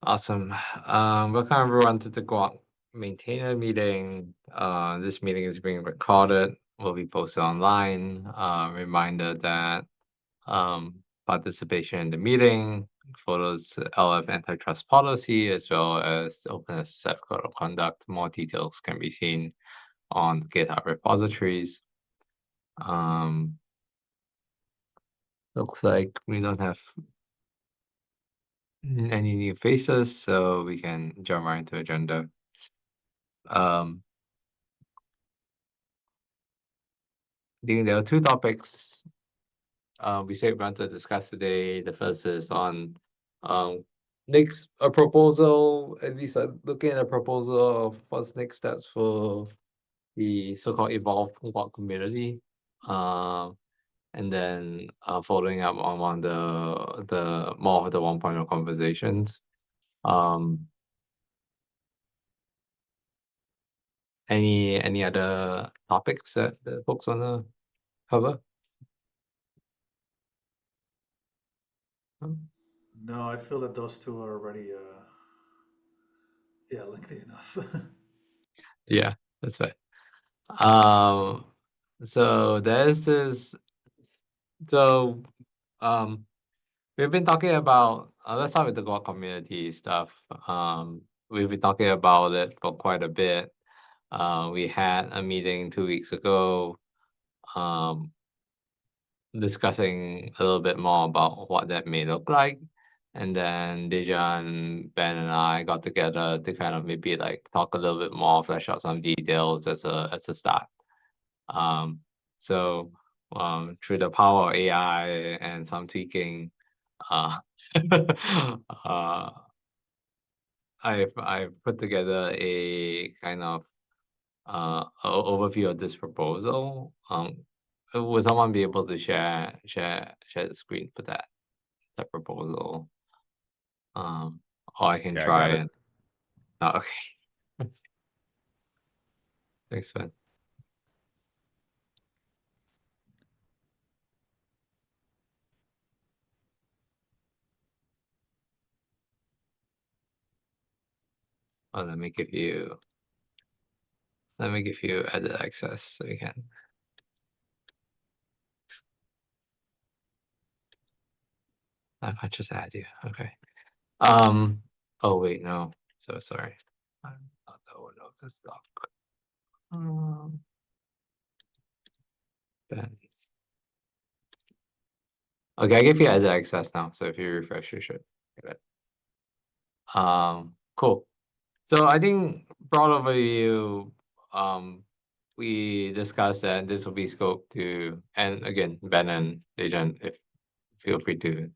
Awesome. Welcome everyone to the GUAC maintainer meeting. This meeting is being recorded, will be posted online. Reminder that participation in the meeting follows LF antitrust policy as well as open SSF code of conduct. More details can be seen on the GitHub repositories. Um, Looks like we don't have any new faces, so we can jump right into agenda. Um, I think there are two topics we say we want to discuss today. The first is on um, next a proposal, at least looking at a proposal of what's next steps for the so-called evolved Quad community. Um, and then following up on one of the more of the 1.0 conversations. Um, any other topics that folks wanna cover? Um, No, I feel that those two are already, yeah, lengthy enough. Yeah, that's right. Um, so there's this. So um, we've been talking about. Let's start with the Go community stuff. We've been talking about it for quite a bit. We had a meeting 2 weeks ago, um, discussing a little bit more about what that may look like. And then Dejan, Ben, and I got together to kind of maybe like talk a little bit more, flesh out some details as a start. Um, so through the power of AI and some tweaking, uh, uh, I've put together a kind of overview of this proposal. Would someone be able to share the screen for that proposal? Um, or I can Yeah, I try got it. and okay. Thanks, Ben. Oh, let me give you edit access so we can. I can't just add you. Okay. Oh wait, no. So sorry. I'm not the owner of this doc. Um, Ben. Okay, I gave you edit access now, so if you refresh, you should get it. Cool. So I think broad overview, we discussed that this will be scoped to, and again, Ben and Agent, if feel free to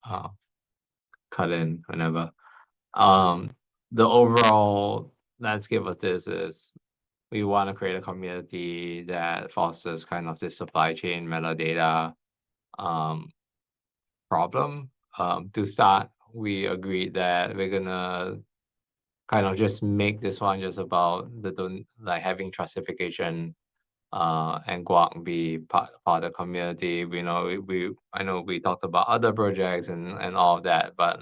uh, cut in whenever. Um, the overall landscape of this is we want to create a community that fosters kind of this supply chain metadata um, problem. To start, we agreed that we're gonna kind of just make this one just about like having trustification and GUAC be part of the community. We know I know we talked about other projects and all of that, but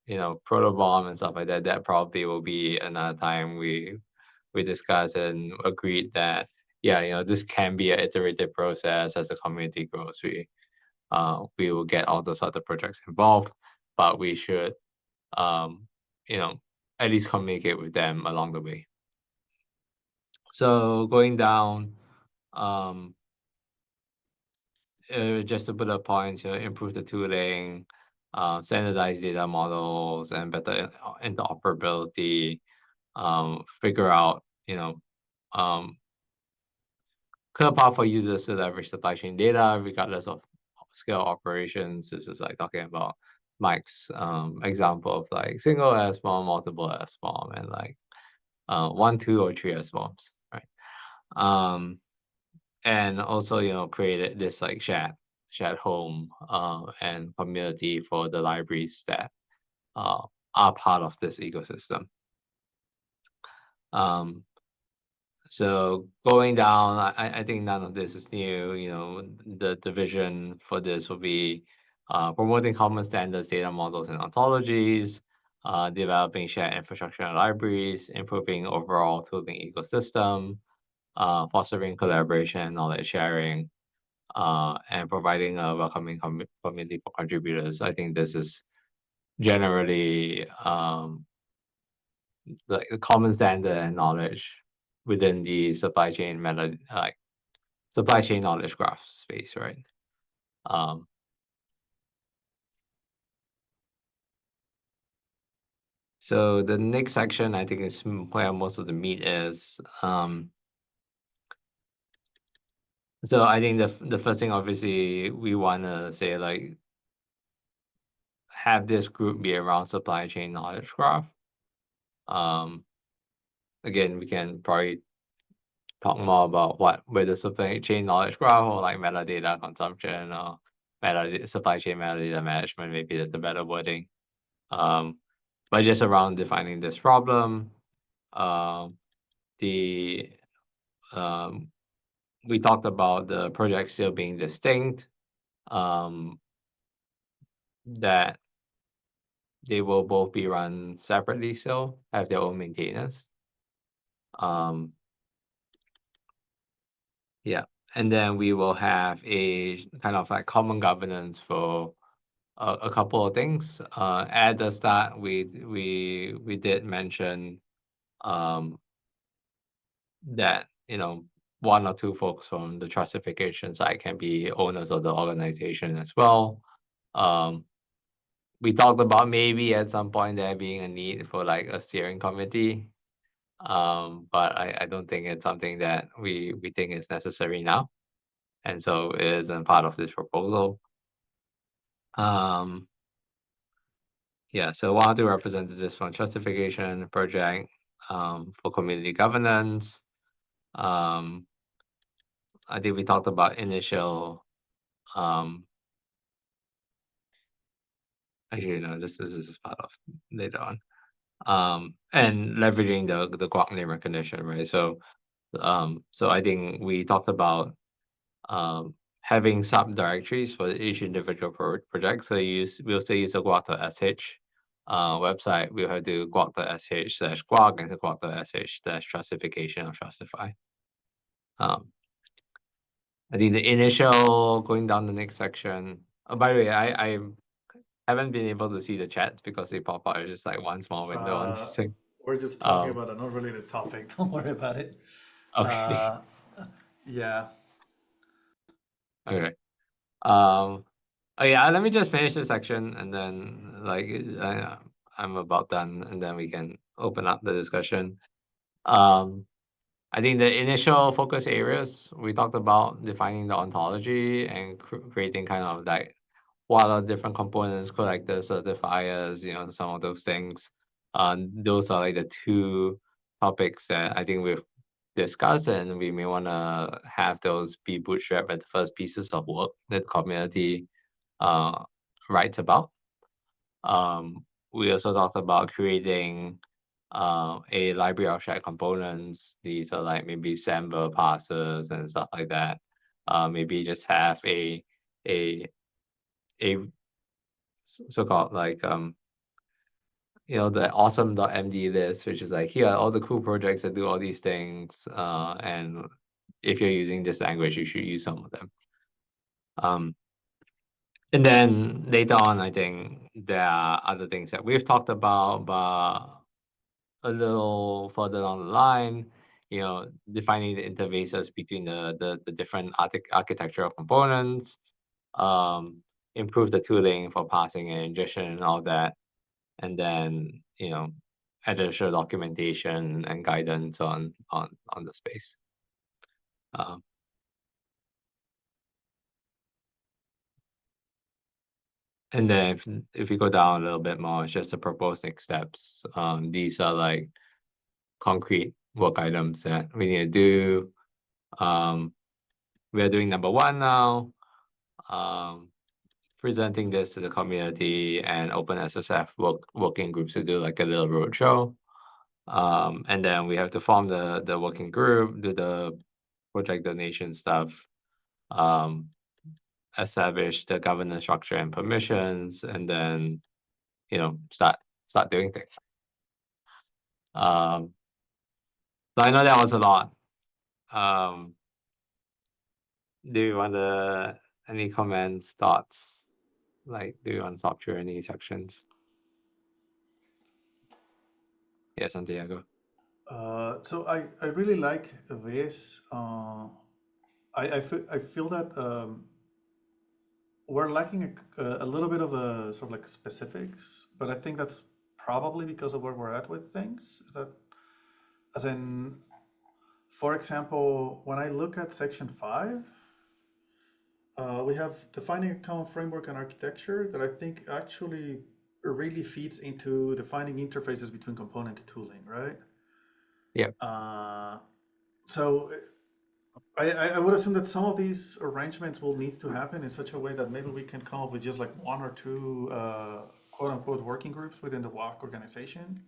protobomb and stuff like that, that probably will be another time we discussed and agreed that yeah, this can be an iterative process as the community grows. We will get all those other projects involved, but we should um, you know, at least communicate with them along the way. So going down, um, just to put up points, improve the tooling, standardize data models, and better interoperability. Figure out, um, clear path for users to leverage supply chain data regardless of scale operations. This is like talking about Mike's example of like single SBOM, multiple SBOM, and like 1, 2, or 3 SBOMs, right? Um, and also, created this like shared home and community for the libraries that uh, are part of this ecosystem. Um, So going down, I think none of this is new. The vision for this will be promoting common standards, data models, and ontologies. developing shared infrastructure and libraries, improving overall tooling ecosystem, fostering collaboration and knowledge sharing, and providing a welcoming community for contributors. I think this is generally the common standard and knowledge within the supply chain knowledge graph space, right? Um, so the next section I think is where most of the meat is. So I think the first thing obviously we want to say like have this group be around supply chain knowledge graph. Um, Again, we can probably talk more about what whether supply chain knowledge graph or like metadata consumption or supply chain metadata management. Maybe that's a better wording. Um, but just around defining this problem, um, the um, we talked about the project still being distinct. Um, that they will both be run separately still, have their own maintainers. Um, yeah. And then we will have a kind of like common governance for a couple of things. At the start, we did mention um, that one or two folks from the trustification side can be owners of the organization as well. Um, we talked about maybe at some point there being a need for like a steering committee. But I don't think it's something that we think is necessary now, and so it isn't part of this proposal. Um, yeah, so one or two representatives from Justification Project for community governance. Um, I think we talked about initial. Um, Actually, no, this is part of later on. And leveraging the GUAC name recognition, right? So I think we talked about having subdirectories for each individual project. So we'll still use the guac.sh website. We'll have to guac.sh/guac and guac.sh/trustification or trustify. Um, I think the initial going down the next section. Oh, by the way, I haven't been able to see the chats because they pop out. It's just like one small window on this Uh, thing. we're just talking Um, about an unrelated topic. Don't worry about it. okay, Uh, yeah. okay. Um, Oh yeah, let me just finish this section and then I'm about done and then we can open up the discussion. Um, I think the initial focus areas we talked about defining the ontology and creating kind of like what are different components, collectors, certifiers, some of those things. Those are like the two topics that I think we've discussed, and we may want to have those be bootstrapped at the first pieces of work that the community uh, writes about. We also talked about creating a library of shared components. These are like maybe Samba parsers and stuff like that. Maybe just have a a so-called like the awesome.md list, which is like here are all the cool projects that do all these things. And if you're using this language, you should use some of them. Um, And then later on, I think there are other things that we've talked about, but a little further down the line, defining the interfaces between the different architectural components, um, improve the tooling for parsing and ingestion and all that, and then additional documentation and guidance on the space. Um, and then if you go down a little bit more, it's just the proposed next steps. These are like concrete work items that we need to do. We are doing number one now, um, presenting this to the community and open SSF working groups to do like a little roadshow. And then we have to form the working group, do the project donation stuff, um, establish the governance structure and permissions, and then start start doing things. So I know that was a lot. Do you want any comments, thoughts? Like, do you want to talk through any sections? Yeah, Santiago. So I really like this. I feel that we're lacking a little bit of the sort of like specifics, but I think that's probably because of where we're at with things. Is that, as in, for example, when I look at section 5, we have defining a common framework and architecture that I think actually really feeds into defining interfaces between component tooling, right? Yeah. So I would assume that some of these arrangements will need to happen in such a way that maybe we can come up with just like one or two quote unquote working groups within the GUAC organization.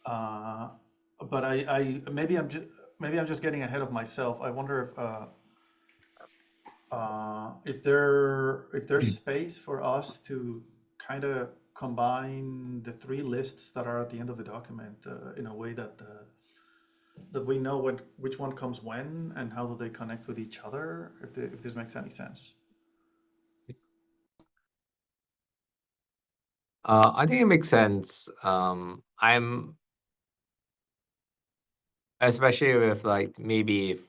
But maybe I'm just getting ahead of myself. I wonder if there's space for us to kind of combine the three lists that are at the end of the document in a way that we know which one comes when and how do they connect with each other, if this makes any sense. I think it makes sense. I'm especially with like maybe if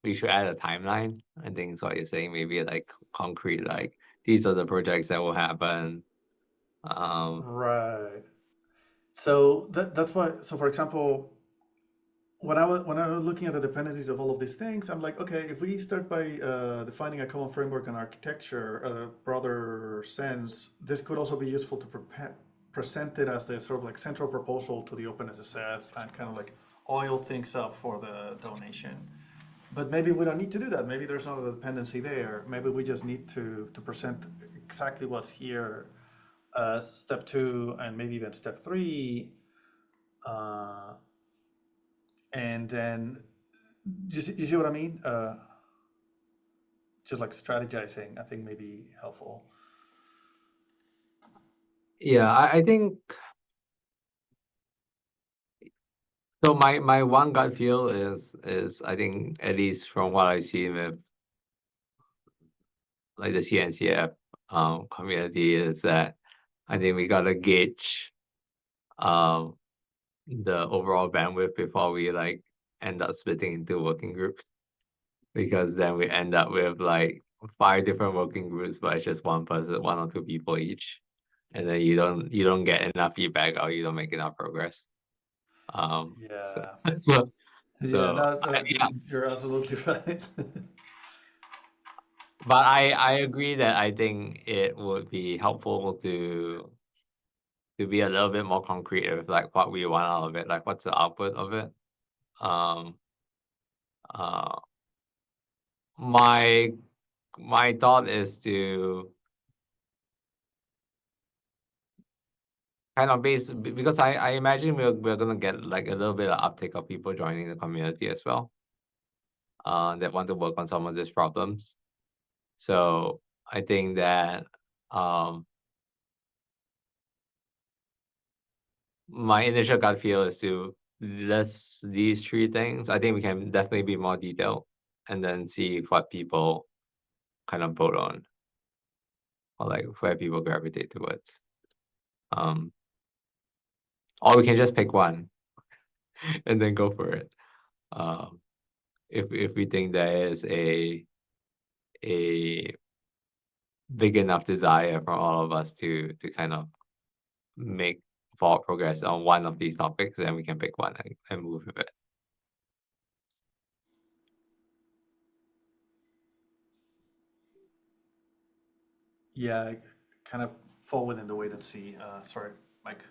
we should add a timeline. I think it's what you're saying. Maybe like concrete, like these are the projects that will happen. Right. So that's why. So for example, when I was looking at the dependencies of all of these things, I'm like, okay, if we start by defining a common framework and architecture, a broader sense, this could also be useful to present it as the sort of like central proposal to the OpenSSF and kind of like oil things up for the donation. But maybe we don't need to do that. Maybe there's not a dependency there. Maybe we just need to present exactly what's here, step 2 and maybe even step 3. And then you see what I mean? Just like strategizing, I think may be helpful. Yeah, I think so. My one gut feel is I think at least from what I see with like the CNCF community is that I think we gotta gauge um the overall bandwidth before we like end up splitting into working groups, because then we end up with like 5 different working groups, but it's just one person, 1 or 2 people each, and then you don't get enough feedback or you don't make enough progress. So Yeah. so, Yeah, so no, no, yeah, you're absolutely right. but I agree that I think it would be helpful to be a little bit more concrete with like what we want out of it, like what's the output of it. Um, uh, my my thought is to kind of because I imagine we're gonna get like a little bit of uptake of people joining the community as well, that want to work on some of these problems. So I think that um my initial gut feel is to list these 3 things. I think we can definitely be more detailed and then see what people kind of vote on, or like where people gravitate towards. Um, or we can just pick one and then go for it. Um, if we think there is a big enough desire from all of us to kind of make forward progress on one of these topics, then we can pick one and move with it. Yeah, I kind of fall within the wait and see. Sorry, Mike.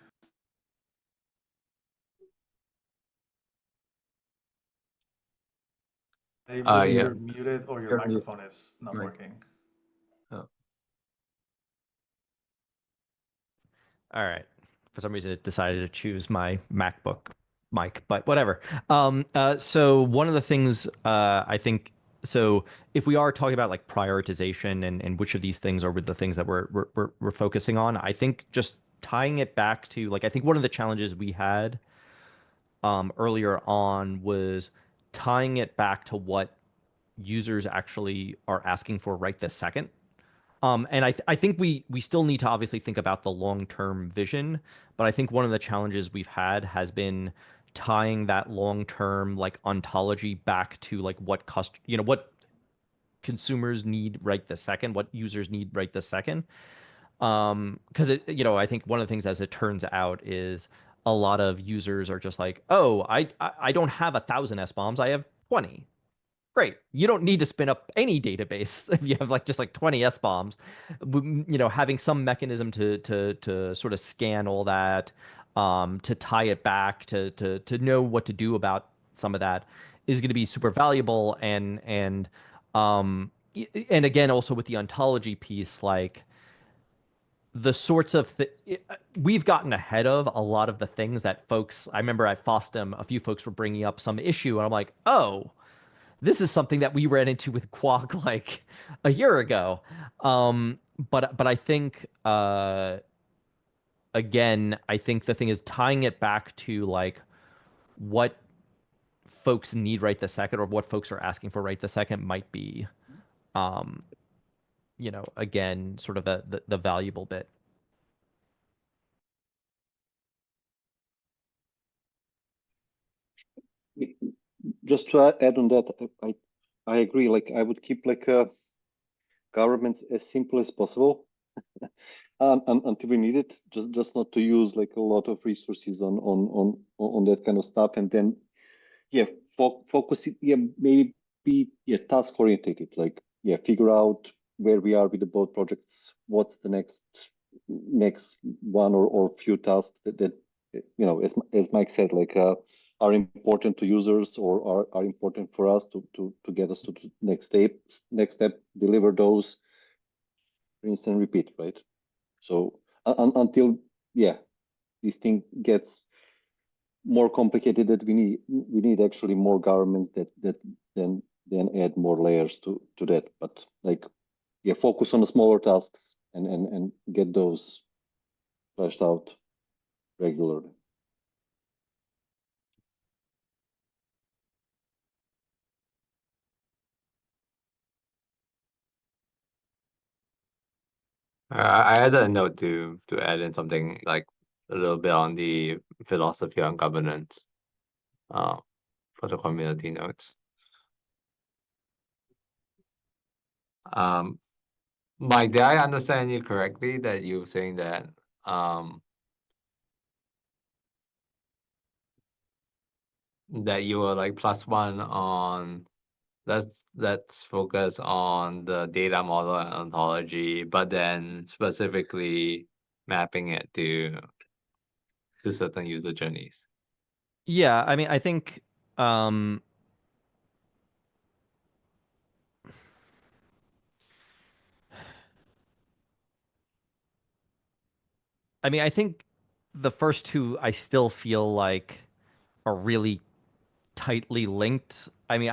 I believe Yeah. you're muted or your You're mute. microphone is not Right. working. Oh. All right. For some reason, it decided to choose my MacBook mic, but whatever. So one of the things I think, so if we are talking about like prioritization and which of these things are with the things that we're focusing on, I think just tying it back to like I think one of the challenges we had earlier on was tying it back to what users actually are asking for right this second. And I think we still need to obviously think about the long-term vision, but I think one of the challenges we've had has been tying that long-term like ontology back to like what consumers need right this second, what users need right this second. Because I think one of the things as it turns out is a lot of users are just like, oh, I don't have 1,000 SBOMs, I have 20. Great. You don't need to spin up any database if you have like just like 20 SBOMs. Having some mechanism to sort of scan all that, to tie it back, to know what to do about some of that is going to be super valuable. And again, also with the ontology piece, like the sorts of we've gotten ahead of a lot of the things that folks. I remember at FOSDEM, a few folks were bringing up some issue, and I'm like, oh, this is something that we ran into with GUAC like a year ago. But I think again, I think the thing is tying it back to like what folks need right the second or what folks are asking for right the second might be um, again, sort of the valuable bit. Just to add on that, I agree. Like I would keep like governments as simple as possible until we need it. Just not to use like a lot of resources on that kind of stuff, and then yeah, focus it. Yeah, maybe be task orientated. Like yeah, figure out where we are with the both projects. What's the next one or few tasks that as Mike said, like are important to users or are important for us to get us to the next step, deliver those, rinse and repeat, right? So until yeah, this thing gets more complicated, that we need actually more governments that then add more layers to that. But like yeah, focus on the smaller tasks and get those fleshed out regularly. I had a note to add in something like a little bit on the philosophy on governance uh, for the community notes. Um, Mike, did I understand you correctly that you were saying that that you were like +1 on let's focus on the data model and ontology, but then specifically mapping it to certain user journeys. Yeah, I mean, I think um, I think the first two I still feel like are really tightly linked. I mean,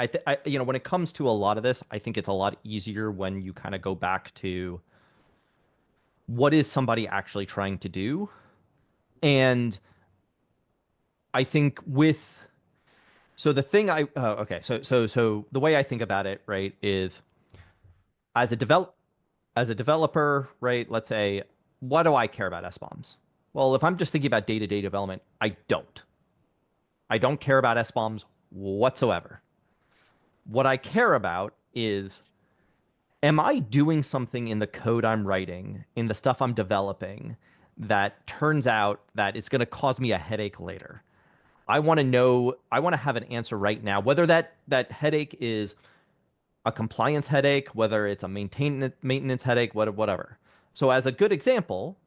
when it comes to a lot of this, I think it's a lot easier when you kind of go back to what is somebody actually trying to do. And I think with so the thing I okay, so the way I think about it, right, is as a developer, right, let's say, what do I care about SBOMs? Well, if I'm just thinking about day-to-day development, I don't. I don't care about SBOMs whatsoever. What I care about is, am I doing something in the code I'm writing, in the stuff I'm developing, that turns out that it's going to cause me a headache later? I want to know, I want to have an answer right now, whether that headache is a compliance headache, whether it's a maintenance headache, whatever. So as a good example,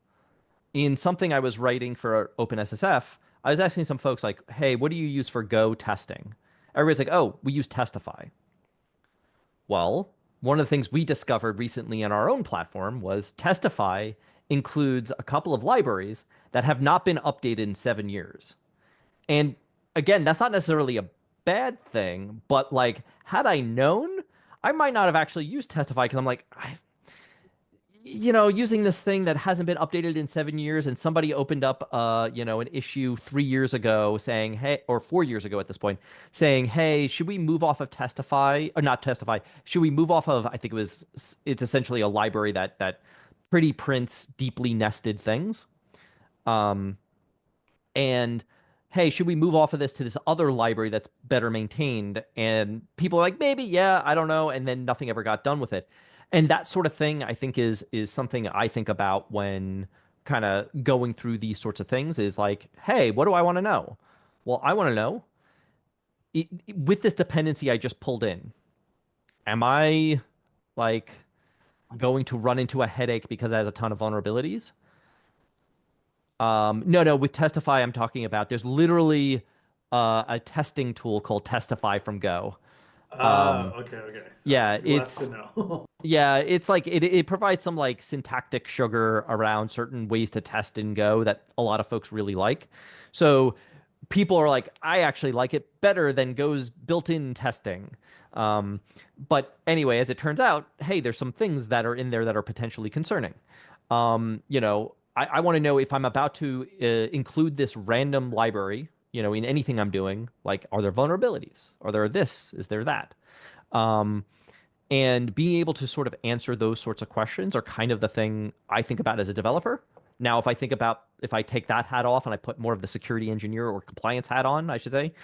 in something I was writing for OpenSSF, I was asking some folks like, "Hey, what do you use for Go testing?" Everybody's like, "Oh, we use Testify." Well, one of the things we discovered recently in our own platform was Testify includes a couple of libraries that have not been updated in 7 years. And again, that's not necessarily a bad thing, but like, had I known, I might not have actually used Testify because I'm like, using this thing that hasn't been updated in 7 years, and somebody opened up, an issue 3 years ago saying, hey, or 4 years ago at this point, saying, hey, should we move off of Testify or not Testify? Should we move off of? I think it's essentially a library that pretty prints deeply nested things. Um, and hey, should we move off of this to this other library that's better maintained? And people are like, maybe, yeah, I don't know. And then nothing ever got done with it. And that sort of thing, I think, is something I think about when kind of going through these sorts of things is like, hey, what do I want to know? Well, I want to know with this dependency I just pulled in, am I like going to run into a headache because it has a ton of vulnerabilities? No, with Testify, I'm talking about there's literally a testing tool called Testify from Go. Okay, okay. Yeah, Glad to know. yeah, it's like it provides some like syntactic sugar around certain ways to test in Go that a lot of folks really like. So people are like, I actually like it better than Go's built-in testing. Um, but anyway, as it turns out, hey, there's some things that are in there that are potentially concerning. I want to know if I'm about to include this random library, in anything I'm doing, like, are there vulnerabilities? Are there this? Is there that? Um, and being able to sort of answer those sorts of questions are kind of the thing I think about as a developer. Now, if I take that hat off and I put more of the security engineer or compliance hat on, I should say,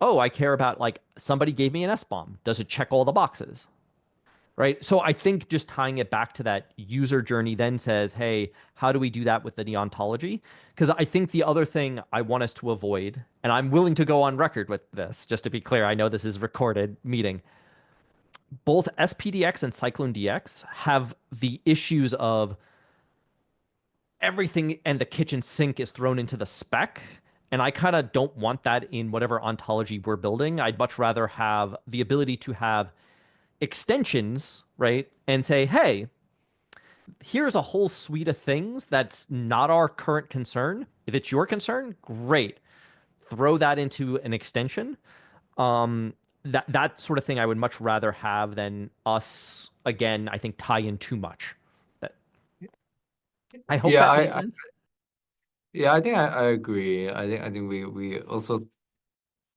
oh, I care about like somebody gave me an SBOM. Does it check all the boxes? Right. So I think just tying it back to that user journey then says, hey, how do we do that with the ontology? Because I think the other thing I want us to avoid, and I'm willing to go on record with this, just to be clear, I know this is recorded meeting. Both SPDX and Cyclone DX have the issues of everything and the kitchen sink is thrown into the spec. And I kind of don't want that in whatever ontology we're building. I'd much rather have the ability to have extensions, right? And say, hey, here's a whole suite of things that's not our current concern. If it's your concern, great. Throw that into an extension. That sort of thing I would much rather have than us, again, I think, tie in too much. That I hope Yeah, that made sense. I think I agree. I think we also,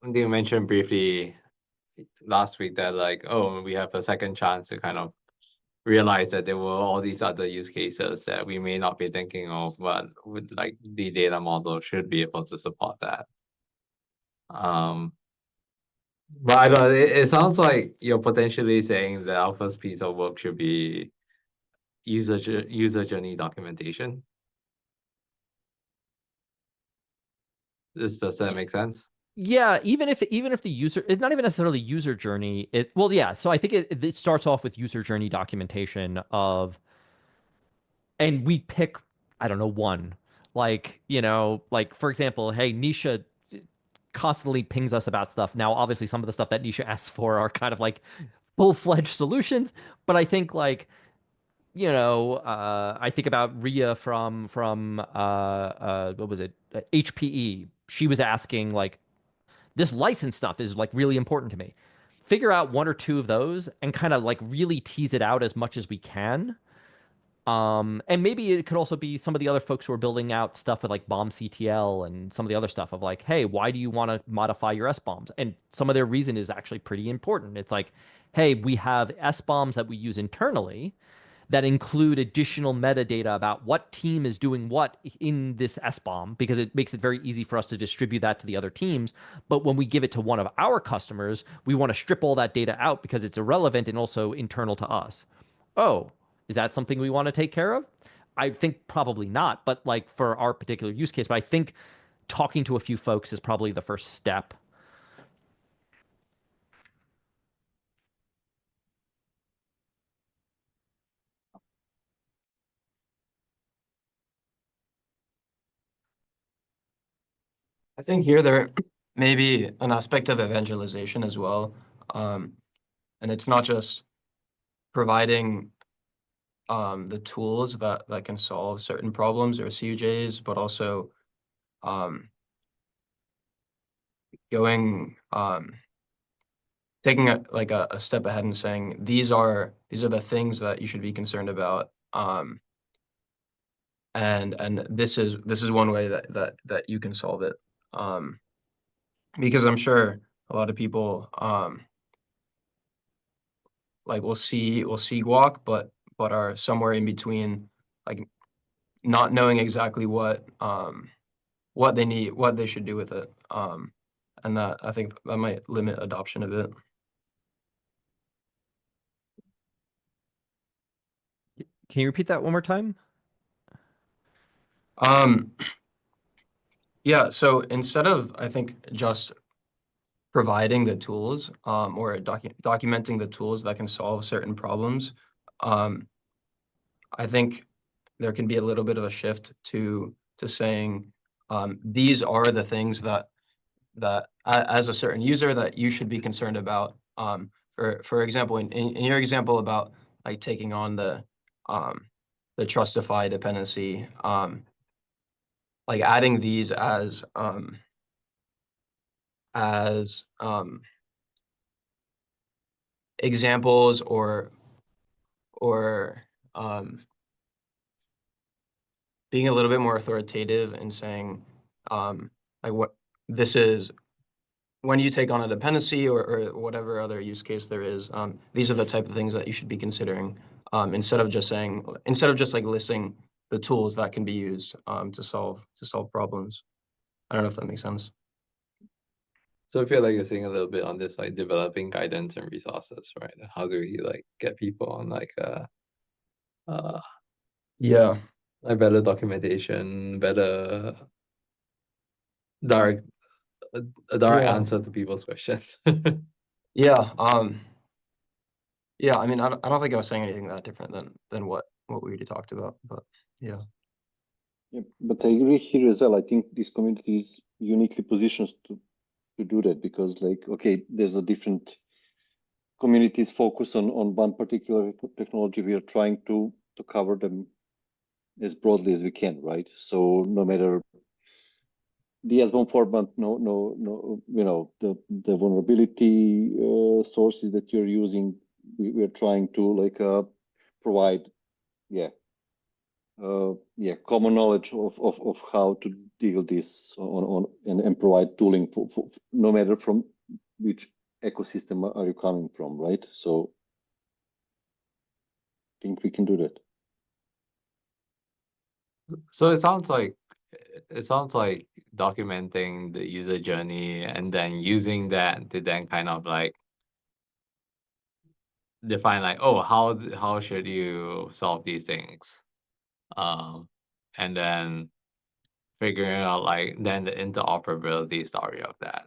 I think you mentioned briefly last week that like, oh, we have a second chance to kind of realize that there were all these other use cases that we may not be thinking of, but with like the data model should be able to support that. But I don't, it sounds like you're potentially saying that our first piece of work should be user journey documentation. Does that make sense? Yeah, even if the user, it's not even necessarily user journey. Well, yeah. So I think it starts off with user journey documentation of, and we pick, I don't know, one, like, like for example, hey, Nisha constantly pings us about stuff. Now, obviously, some of the stuff that Nisha asks for are kind of like full-fledged solutions, but I think like, I think about Ria from what was it, HPE. She was asking like, this license stuff is like really important to me. Figure out one or two of those and kind of like really tease it out as much as we can. And maybe it could also be some of the other folks who are building out stuff with like bomb CTL and some of the other stuff of like, hey, why do you want to modify your S bombs? And some of their reason is actually pretty important. It's like, hey, we have S bombs that we use internally that include additional metadata about what team is doing what in this SBOM because it makes it very easy for us to distribute that to the other teams. But when we give it to one of our customers, we want to strip all that data out because it's irrelevant and also internal to us. Oh, is that something we want to take care of? I think probably not, but like for our particular use case, but I think talking to a few folks is probably the first step. I think here there may be an aspect of evangelization as well. And it's not just providing the tools that can solve certain problems or CUJs, but also going taking a step ahead and saying these are the things that you should be concerned about And this is one way that you can solve it. Because I'm sure a lot of people like will see GUAC, but are somewhere in between, like not knowing exactly what they need, what they should do with it. And that, I think that might limit adoption a bit. Can you repeat that one more time? Yeah, so instead of, I think, just providing the tools or documenting the tools that can solve certain problems, I think there can be a little bit of a shift to saying these are the things that as a certain user that you should be concerned about. For example, in your example about like taking on the Trustify dependency, like adding these as examples or being a little bit more authoritative and saying like what this is when you take on a dependency or whatever other use case there is. These are the type of things that you should be considering instead of just like listing the tools that can be used to solve problems. I don't know if that makes sense. So I feel like you're saying a little bit on this, like developing guidance and resources, right? How do we like get people on like Yeah. like better documentation, better direct a direct Yeah. answer to people's questions. Yeah. Yeah. I mean, I don't think I was saying anything that different than what we already talked about, but yeah. Yeah, but I agree here as well. I think this community is uniquely positioned to do that because, like, okay, there's a different communities focus on one particular technology. We are trying to cover them as broadly as we can, right? So no matter the S1 format, no, you know, the vulnerability sources that you're using, we are trying to like provide, yeah, common knowledge of how to deal this on and provide tooling for no matter from which ecosystem are you coming from, right? So I think we can do that. So it sounds like documenting the user journey and then using that to then kind of like define like, oh, how should you solve these things? And then figuring out like then the interoperability story of that.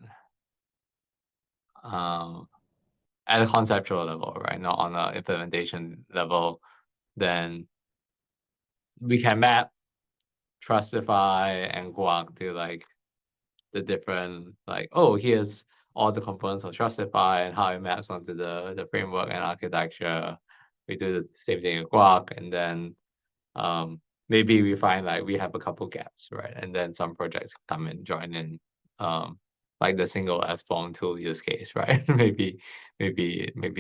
At a conceptual level, right? Not on a implementation level, then we can map Trustify and GUAC to like the different like, oh, here's all the components of Trustify and how it maps onto the framework and architecture. We do the same thing with GUAC, and then maybe we find like we have a couple gaps, right? And then some projects come and join in, like the single S-form tool use case, right? maybe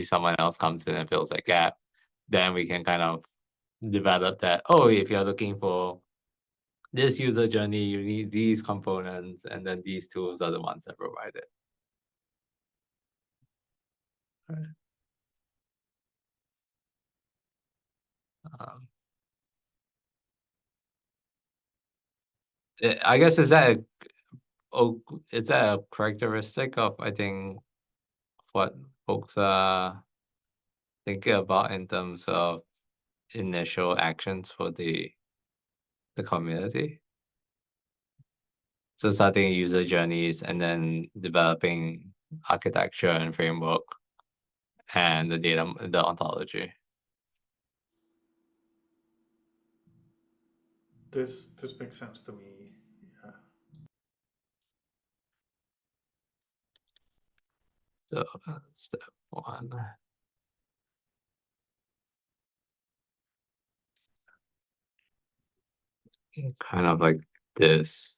someone else comes in and fills that gap. Then we can kind of develop that. Oh, if you're looking for this user journey, you need these components, and then these tools are the ones that provide it. Right. I guess is that a characteristic of, I think, what folks are thinking about in terms of initial actions for the community? So starting user journeys and then developing architecture and framework and the ontology. This makes sense to me. Yeah. So step one. Kind of like this.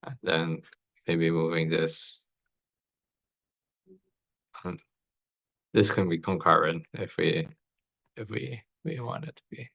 And then maybe moving this. This can be concurrent if we want it to be.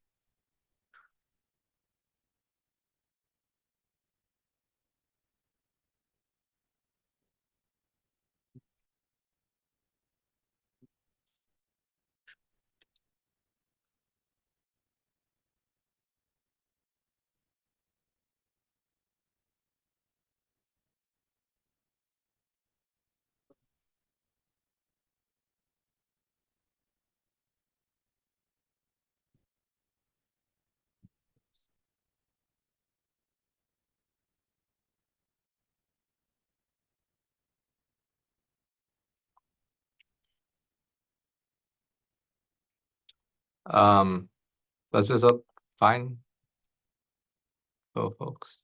Does this look fine for folks?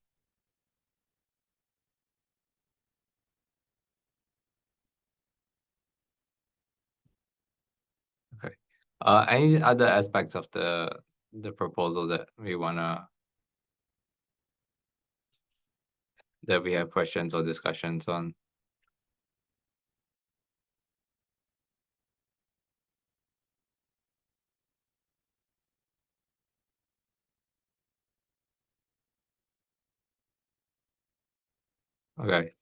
Okay. Any other aspects of the proposal that we have questions or discussions on? Okay.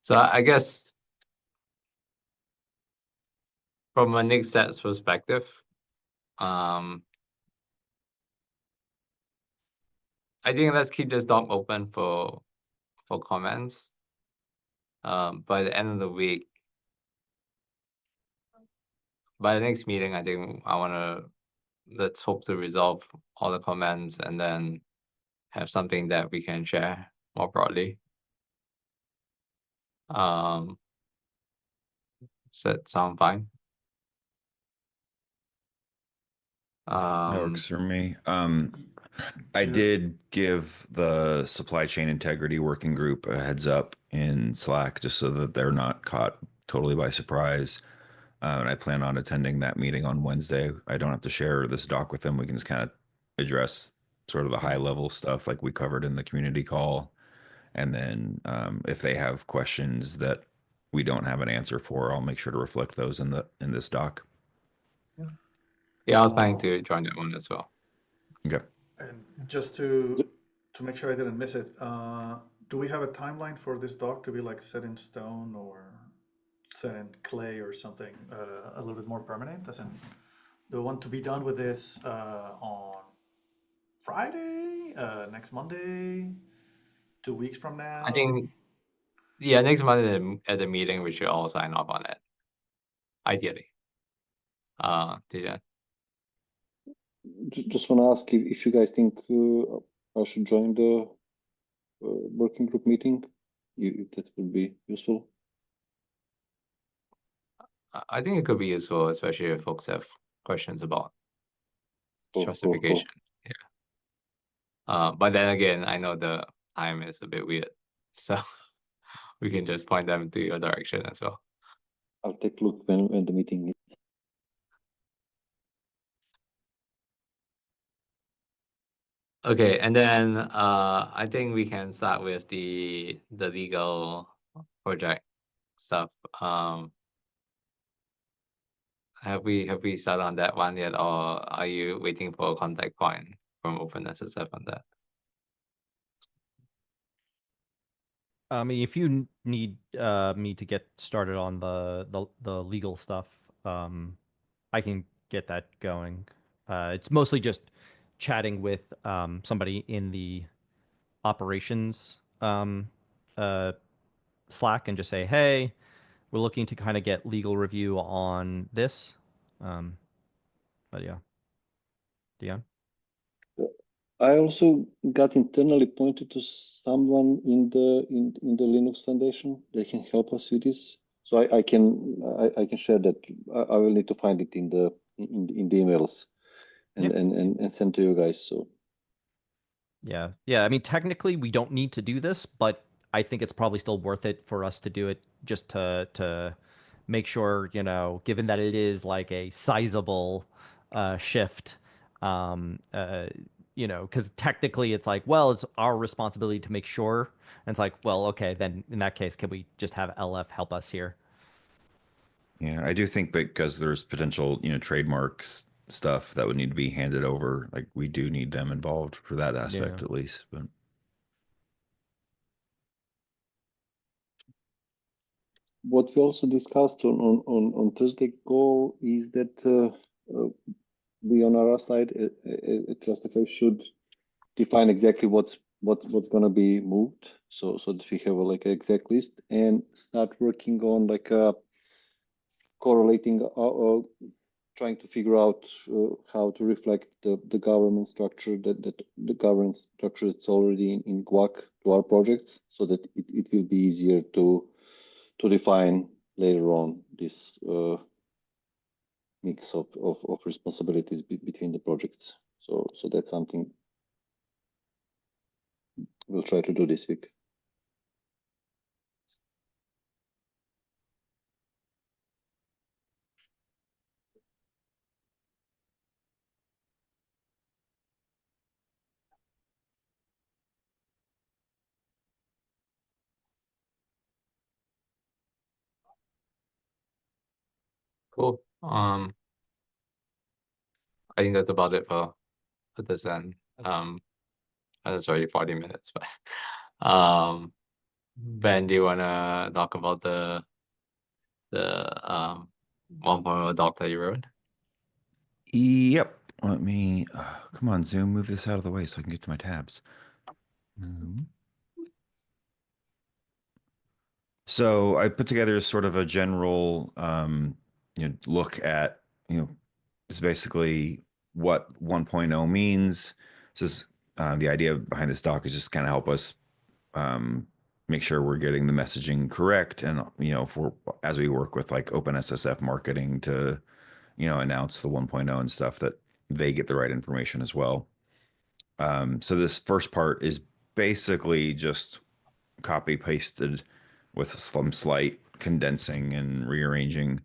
So I guess from a next steps perspective, I think let's keep this doc open for comments. By the end of the week, by the next meeting, I think let's hope to resolve all the comments and then have something that we can share more broadly. Does that sound fine? That works for me. I did give the supply chain integrity working group a heads up in Slack just so that they're not caught totally by surprise. And I plan on attending that meeting on Wednesday. I don't have to share this doc with them. We can just kind of address sort of the high level stuff like we covered in the community call. And then if they have questions that we don't have an answer for, I'll make sure to reflect those in this doc. Yeah, I was planning to join that one as well. Okay. And just to make sure I didn't miss it, do we have a timeline for this doc to be like set in stone or set in clay or something a little bit more permanent? As in, do we want to be done with this on Friday, next Monday, 2 weeks from now? I think, yeah, next month at the meeting, we should all sign off on it. Ideally. Yeah. Just want to ask if you guys think I should join the working group meeting, if that would be useful. I think it could be useful, especially if folks have questions about Cool. justification. Yeah. But then again, I know the time is a bit weird, so we can just point them to your direction as well. I'll take a look when the meeting is. Okay, and then I think we can start with the legal project stuff. Have we started on that one yet, or are you waiting for a contact point from OpenSSF on that? I mean, if you need me to get started on the legal stuff, I can get that going. It's mostly just chatting with somebody in the operations Slack and just say, hey, we're looking to kind of get legal review on this. But yeah, Dion. I also got internally pointed to someone in the Linux Foundation that can help us with this. So I can share that. I will need to find it in the emails and send to you guys. So Yeah. I mean, technically, we don't need to do this, but I think it's probably still worth it for us to do it just to make sure, given that it is like a sizable shift, you know, because technically it's like, well, it's our responsibility to make sure. And it's like, well, okay, then in that case, can we just have LF help us here? Yeah, I do think because there's potential, trademarks stuff that would need to be handed over. Like we do need them involved for that aspect Yeah. at least. But What we also discussed on Thursday call is that we on our side at Trustafel should define exactly what's going to be moved, so that we have like an exact list and start working on like correlating trying to figure out how to reflect the government structure that the governance structure that's already in GUAC to our projects, so that it will be easier to define later on this mix of responsibilities between the projects. So that's something we'll try to do this week. Cool. I think that's about it for this end. That's already 40 minutes, but Ben, do you wanna talk about the 1.0 doc that you wrote? yep. Let me come on, Zoom, move this out of the way so I can get to my tabs. So I put together sort of a general look at, it's basically what 1.0 means. So this, the idea behind this doc is just kind of help us make sure we're getting the messaging correct. And, if as we work with like OpenSSF marketing to, announce the 1.0 and stuff, that they get the right information as well. So this first part is basically just copy pasted with some slight condensing and rearranging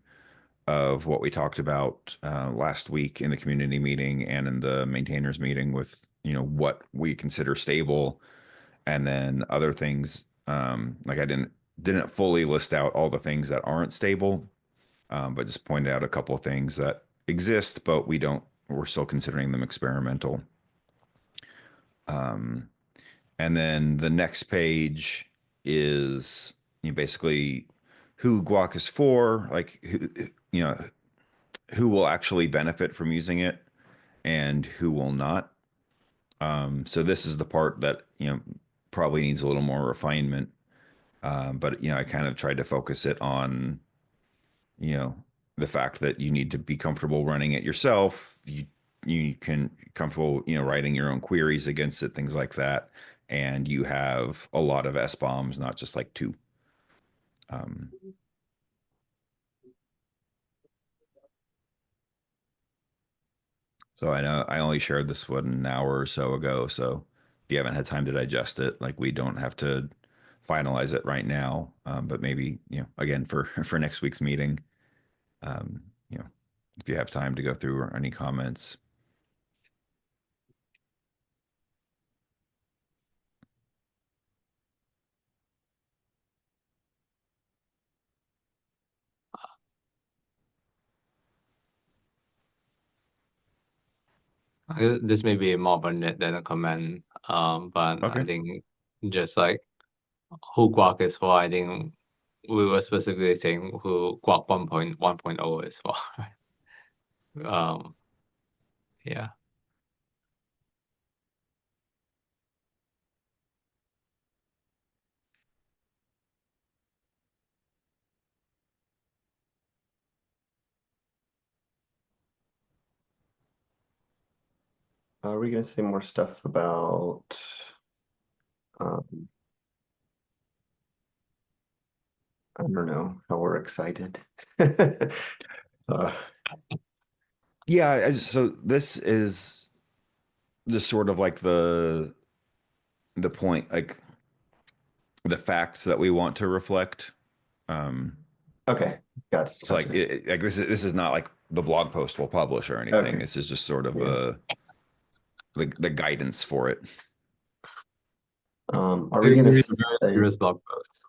of what we talked about last week in the community meeting and in the maintainers meeting with, what we consider stable, and then other things. Like I didn't fully list out all the things that aren't stable, but just pointed out a couple of things that exist, but we're still considering them experimental. And then the next page is basically who GUAC is for, like who will actually benefit from using it and who will not. So this is the part that probably needs a little more refinement. But I kind of tried to focus it on the fact that you need to be comfortable running it yourself. You can comfortable writing your own queries against it, things like that, and you have a lot of SBOMs, not just like two. So I know I only shared this one an hour or so ago, so if you haven't had time to digest it, like we don't have to finalize it right now, but maybe again for for next week's meeting, um, if you have time to go through any comments. This may be more of a nit than a comment, but Okay. I think just like who GUAC is for, I think we were specifically saying who GUAC 1.1.0 is for. Yeah. Are we going to say more stuff about I don't know how we're excited? Yeah, so this is just sort of like the point, like the facts that we want to reflect. Okay, gotcha. It's like like this is not like the blog post we'll publish or anything. Okay. This is just sort of Yeah. the guidance for it. Are we gonna Very say, serious blog posts.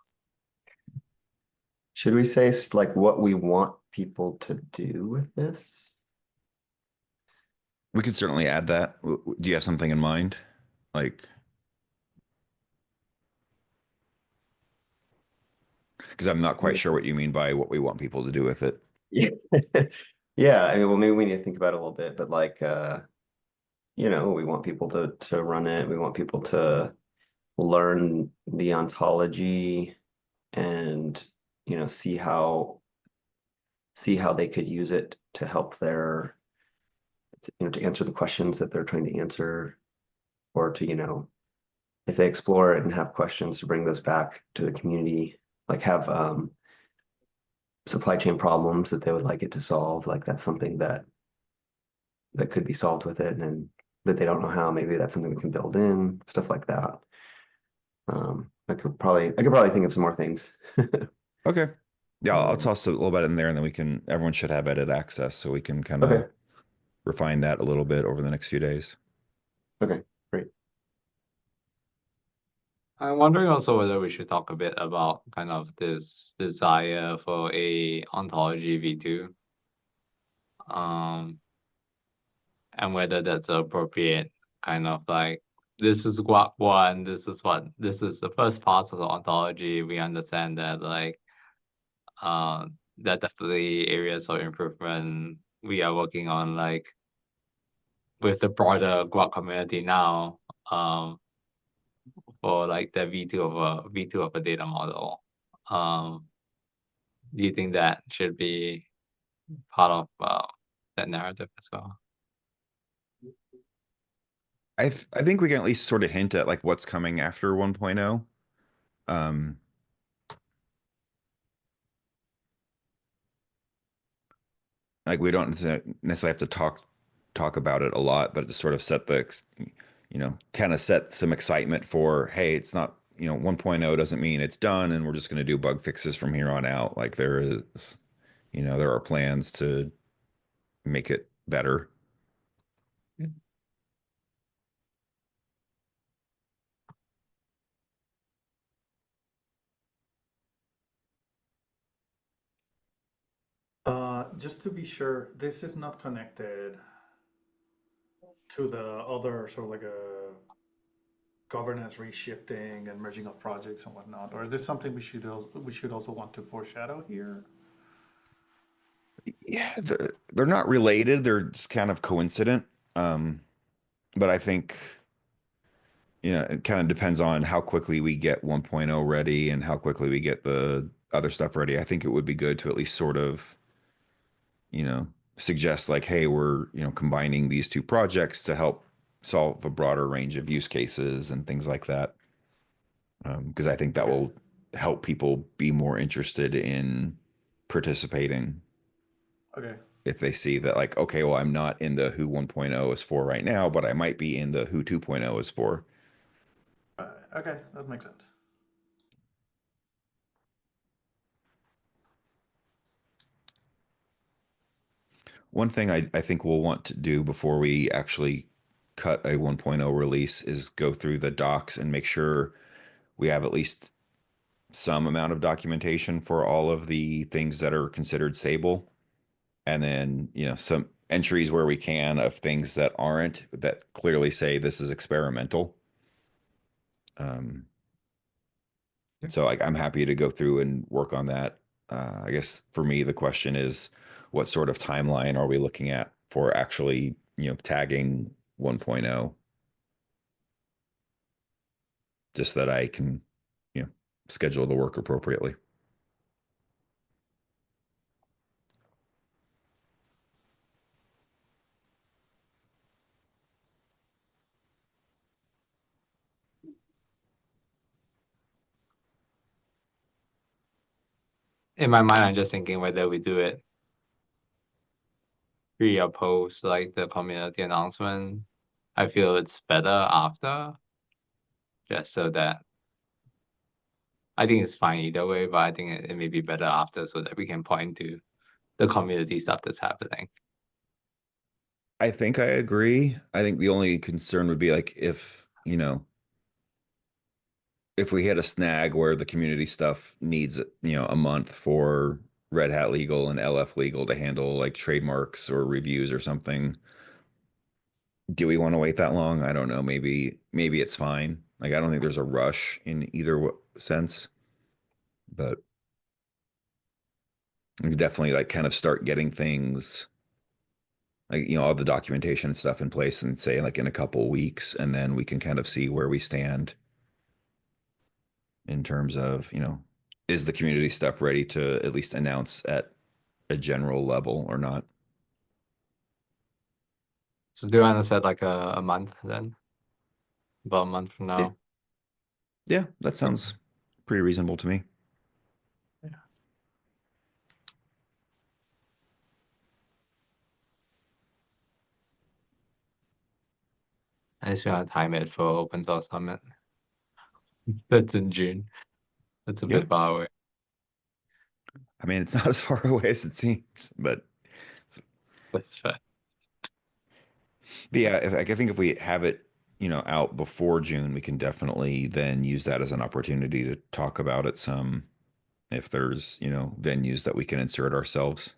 should we say like what we want people to do with this? We could certainly add that. Do you have something in mind? Like, because I'm not quite sure what you mean by what we want people to do with it. Yeah. Yeah, I mean, well, maybe we need to think about it a little bit, but like you know, we want people to run it, we want people to learn the ontology and you know see how they could use it to help their you know to answer the questions that they're trying to answer, or to you know if they explore it and have questions to bring those back to the community, like have supply chain problems that they would like it to solve, like that's something that could be solved with it, and then that they don't know how, maybe that's something we can build in, stuff like that. I could probably think of some more things. Okay. Yeah, I'll Um, toss a little bit in there, and then everyone should have edit access, so we can kind of Okay. refine that a little bit over the next few days. Okay, great. I'm wondering also whether we should talk a bit about kind of this desire for a ontology v2. And whether that's appropriate kind of like this is GUAC 1, this is the first part of the ontology. We understand that like that definitely areas of improvement we are working on, like with the broader GUAC community now, for like the V2 of a data model. Do you think that should be part of that narrative as well? I think we can at least sort of hint at like what's coming after 1.0. Like we don't necessarily have to talk about it a lot, but to sort of set the, you know, kind of set some excitement for, hey, it's not, you know, 1.0 doesn't mean it's done and we're just going to do bug fixes from here on out. Like there is, you know, there are plans to make it better. Just to be sure, this is not connected to the other sort of like a governance reshifting and merging of projects and whatnot, or is this something we should also want to foreshadow here? Yeah, they're not related. They're just kind of coincident. But I think, you know, it kind of depends on how quickly we get 1.0 ready and how quickly we get the other stuff ready. I think it would be good to at least sort of, you know, suggest like, hey, we're, you know, combining these two projects to help solve a broader range of use cases and things like that. Because I think that Okay. will help people be more interested in participating Okay. if they see that like, okay, well, I'm not in the who 1.0 is for right now, but I might be in the who 2.0 is for. Okay, that makes sense. One thing I think we'll want to do before we actually cut a 1.0 release is go through the docs and make sure we have at least some amount of documentation for all of the things that are considered stable. And then, you know, some entries where we can of things that aren't, that clearly say this is experimental. So like I'm happy to go through and work on that. I guess for me, the question is, what sort of timeline are we looking at for actually, you know, tagging 1.0? Just that I can, you know, schedule the work appropriately. In my mind, I'm just thinking whether we do it pre or post like the community announcement. I feel it's better after, just so that I think it's fine either way, but I think it may be better after so that we can point to the community stuff that's happening. I think I agree. I think the only concern would be like if, if we hit a snag where the community stuff needs, a month for Red Hat Legal and LF Legal to handle like trademarks or reviews or something. Do we want to wait that long? I don't know. Maybe it's fine. Like I don't think there's a rush in either sense, but we can definitely like kind of start getting things like all the documentation and stuff in place and say like in a couple weeks, and then we can kind of see where we stand in terms of is the community stuff ready to at least announce at a general level or not. So do you want to set like a month then? About a month from now. Yeah, that sounds pretty reasonable to me. I just want to time it for Open Source Summit. That's in June. That's a Yeah. bit far away. I mean, it's not as far away as it seems, but That's fair. yeah, I think if we have it, out before June, we can definitely then use that as an opportunity to talk about it some, if there's, venues that we can insert ourselves.